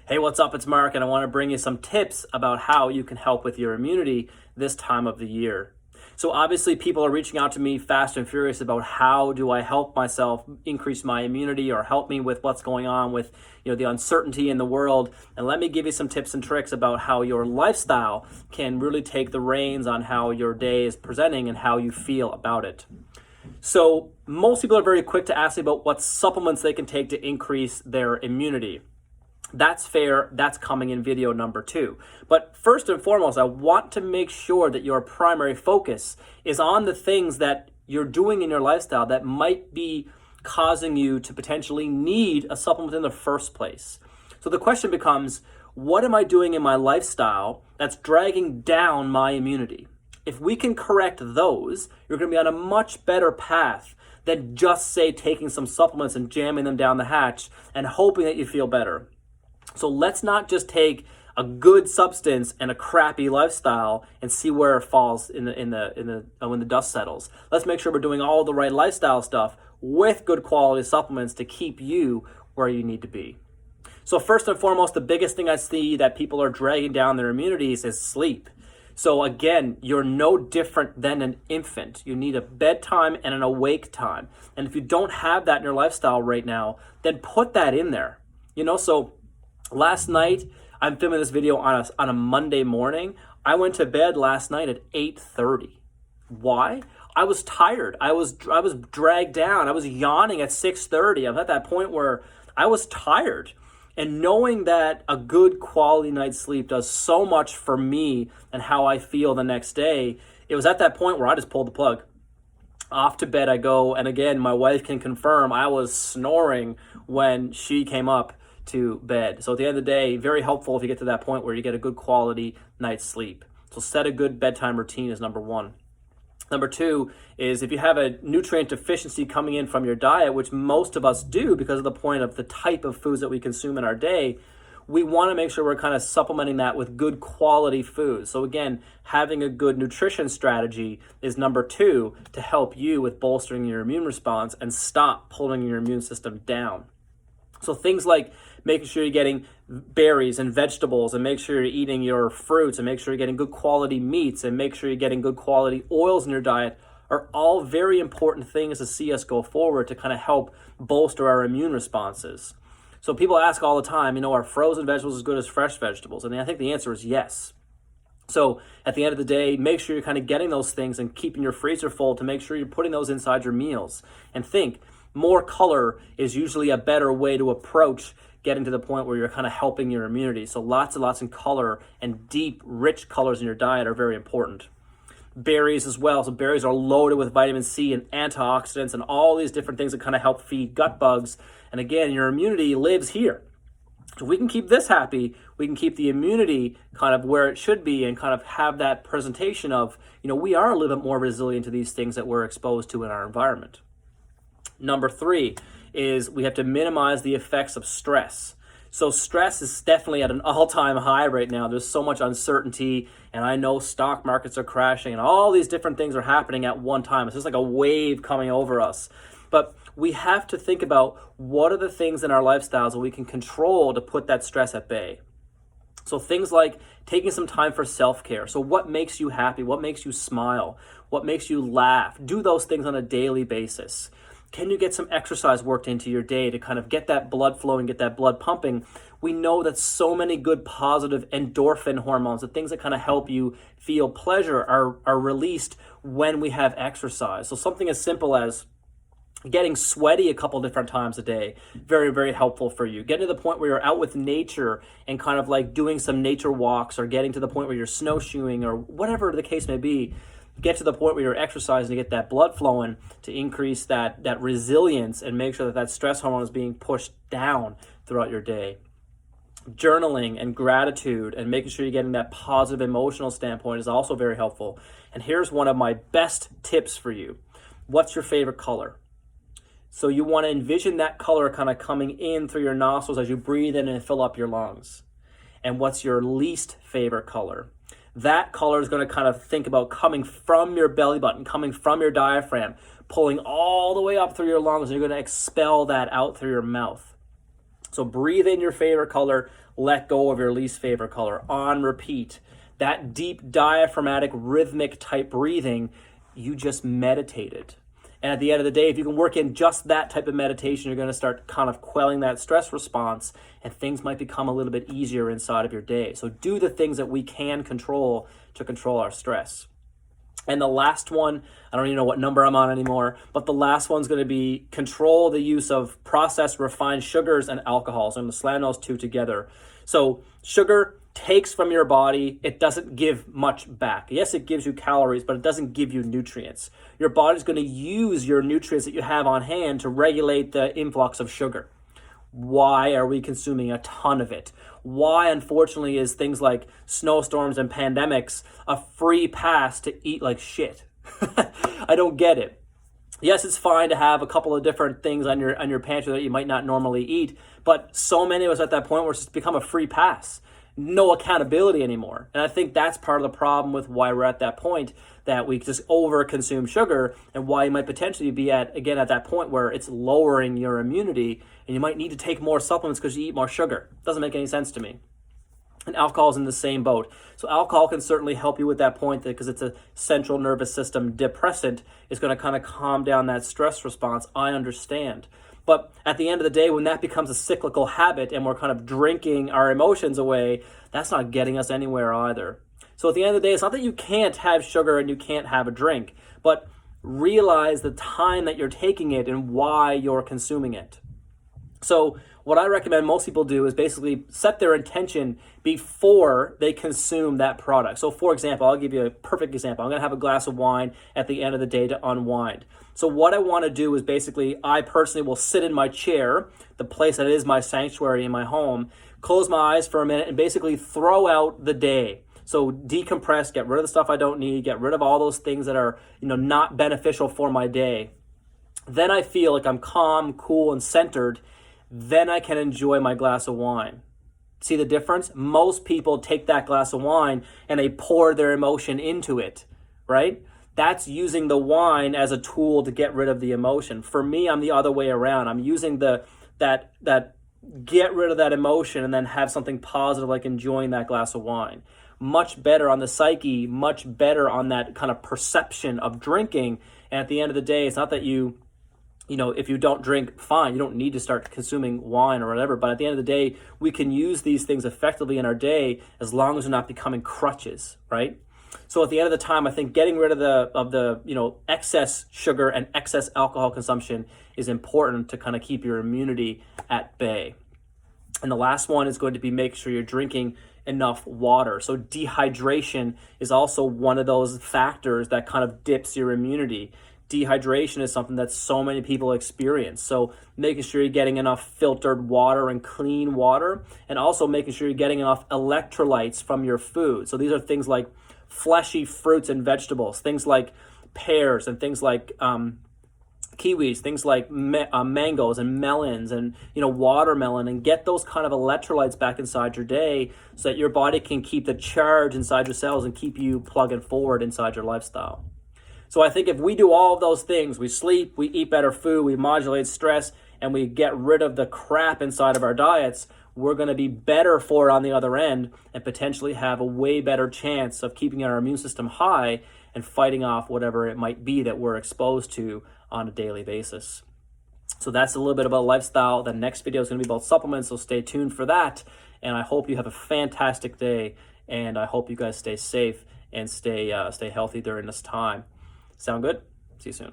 Hey, what's up? It's Mark, and I want to bring you some tips about how you can help with your immunity this time of the year. So obviously people are reaching out to me fast and furious about how do I help myself increase my immunity or help me with what's going on with the uncertainty in the world. And let me give you some tips and tricks about how your lifestyle can really take the reins on how your day is presenting and how you feel about it. So most people are very quick to ask me about what supplements they can take to increase their immunity. That's fair. That's coming in video number 2. But first and foremost, I want to make sure that your primary focus is on the things that you're doing in your lifestyle that might be causing you to potentially need a supplement in the first place. So the question becomes, what am I doing in my lifestyle that's dragging down my immunity? If we can correct those, you're going to be on a much better path than just, say, taking some supplements and jamming them down the hatch and hoping that you feel better. So let's not just take a good substance and a crappy lifestyle and see where it falls when the dust settles. Let's make sure we're doing all the right lifestyle stuff with good quality supplements to keep you where you need to be. So first and foremost, the biggest thing I see that people are dragging down their immunities is sleep. So again, you're no different than an infant. You need a bedtime and an awake time. And if you don't have that in your lifestyle right now, then put that in there. So last night, I'm filming this video on a Monday morning. I went to bed last night at 8:30. Why? I was tired. I was dragged down. I was yawning at 6:30. I'm at that point where I was tired. And knowing that a good quality night's sleep does so much for me and how I feel the next day, it was at that point where I just pulled the plug. Off to bed I go. And again, my wife can confirm I was snoring when she came up to bed. So at the end of the day, very helpful if you get to that point where you get a good quality night's sleep. So set a good bedtime routine is number 1. Number 2 is if you have a nutrient deficiency coming in from your diet, which most of us do because of the point of the type of foods that we consume in our day, we want to make sure we're kind of supplementing that with good quality foods. So again, having a good nutrition strategy is number 2 to help you with bolstering your immune response and stop pulling your immune system down. So things like making sure you're getting berries and vegetables, and make sure you're eating your fruits, and make sure you're getting good quality meats, and make sure you're getting good quality oils in your diet are all very important things to see us go forward to kind of help bolster our immune responses. So people ask all the time, are frozen vegetables as good as fresh vegetables? And I think the answer is yes. So at the end of the day, make sure you're kind of getting those things and keeping your freezer full to make sure you're putting those inside your meals. And think, more color is usually a better way to approach getting to the point where you're kind of helping your immunity. So lots and lots of color and deep, rich colors in your diet are very important. Berries as well. So berries are loaded with vitamin C and antioxidants and all these different things that kind of help feed gut bugs. And again, your immunity lives here. So if we can keep this happy, we can keep the immunity kind of where it should be and kind of have that presentation of, we are a little bit more resilient to these things that we're exposed to in our environment. Number 3 is we have to minimize the effects of stress. So stress is definitely at an all-time high right now. There's so much uncertainty, and I know stock markets are crashing, and all these different things are happening at one time. It's just like a wave coming over us. But we have to think about what are the things in our lifestyles that we can control to put that stress at bay. So things like taking some time for self-care. So what makes you happy? What makes you smile? What makes you laugh? Do those things on a daily basis. Can you get some exercise worked into your day to kind of get that blood flowing, get that blood pumping? We know that so many good positive endorphin hormones, the things that kind of help you feel pleasure, are released when we have exercise. So something as simple as getting sweaty a couple different times a day, very, very helpful for you. Getting to the point where you're out with nature and kind of like doing some nature walks, or getting to the point where you're snowshoeing, or whatever the case may be. Get to the point where you're exercising to get that blood flowing to increase that resilience and make sure that stress hormone is being pushed down throughout your day. Journaling and gratitude and making sure you're getting that positive emotional standpoint is also very helpful. And here's one of my best tips for you. What's your favorite color? So you want to envision that color kind of coming in through your nostrils as you breathe in and fill up your lungs. And what's your least favorite color? That color is going to kind of think about coming from your belly button, coming from your diaphragm, pulling all the way up through your lungs, and you're going to expel that out through your mouth. So breathe in your favorite color, let go of your least favorite color on repeat. That deep diaphragmatic rhythmic type breathing, you just meditated. And at the end of the day, if you can work in just that type of meditation, you're going to start kind of quelling that stress response, and things might become a little bit easier inside of your day. So do the things that we can control to control our stress. And the last one, I don't even know what number I'm on anymore, but the last one's going to be control the use of processed refined sugars and alcohols. So I'm going to slam those two together. So sugar takes from your body, it doesn't give much back. Yes, it gives you calories, but it doesn't give you nutrients. Your body's going to use your nutrients that you have on hand to regulate the influx of sugar. Why are we consuming a ton of it? Why, unfortunately, is things like snowstorms and pandemics a free pass to eat like shit? I don't get it. Yes, it's fine to have a couple of different things on your pantry that you might not normally eat, but so many of us at that point where it's become a free pass. No accountability anymore. And I think that's part of the problem with why we're at that point, that we just over consume sugar, and why you might potentially be at that point where it's lowering your immunity and you might need to take more supplements because you eat more sugar. Doesn't make any sense to me. And alcohol is in the same boat. So alcohol can certainly help you with that point, because it's a central nervous system depressant. It's going to kind of calm down that stress response. I understand. But at the end of the day, when that becomes a cyclical habit and we're kind of drinking our emotions away, that's not getting us anywhere either. So at the end of the day, it's not that you can't have sugar and you can't have a drink, but realize the time that you're taking it and why you're consuming it. So what I recommend most people do is basically set their intention before they consume that product. So for example, I'll give you a perfect example. I'm going to have a glass of wine at the end of the day to unwind. So what I want to do is basically, I personally will sit in my chair, the place that is my sanctuary in my home, close my eyes for a minute and basically throw out the day. So decompress, get rid of the stuff I don't need, get rid of all those things that are, not beneficial for my day. Then I feel like I'm calm, cool, and centered. Then I can enjoy my glass of wine. See the difference? Most people take that glass of wine and they pour their emotion into it, right? That's using the wine as a tool to get rid of the emotion. For me, I'm the other way around. I'm using that get rid of that emotion and then have something positive like enjoying that glass of wine. Much better on the psyche, much better on that kind of perception of drinking. And at the end of the day, it's not that if you don't drink, fine, you don't need to start consuming wine or whatever. But at the end of the day, we can use these things effectively in our day as long as they're not becoming crutches, right? So at the end of the time, I think getting rid of the excess sugar and excess alcohol consumption is important to kind of keep your immunity at bay. And the last one is going to be make sure you're drinking enough water. So dehydration is also one of those factors that kind of dips your immunity. Dehydration is something that so many people experience. So making sure you're getting enough filtered water and clean water, and also making sure you're getting enough electrolytes from your food. So these are things like fleshy fruits and vegetables, things like pears and things like kiwis, things like mangoes and melons and watermelon, and get those kind of electrolytes back inside your day so that your body can keep the charge inside your cells and keep you plugging forward inside your lifestyle. So I think if we do all of those things, we sleep, we eat better food, we modulate stress, and we get rid of the crap inside of our diets, we're going to be better for it on the other end and potentially have a way better chance of keeping our immune system high and fighting off whatever it might be that we're exposed to on a daily basis. So that's a little bit about lifestyle. The next video is going to be about supplements, so stay tuned for that. And I hope you have a fantastic day, and I hope you guys stay safe and stay healthy during this time. Sound good? See you soon.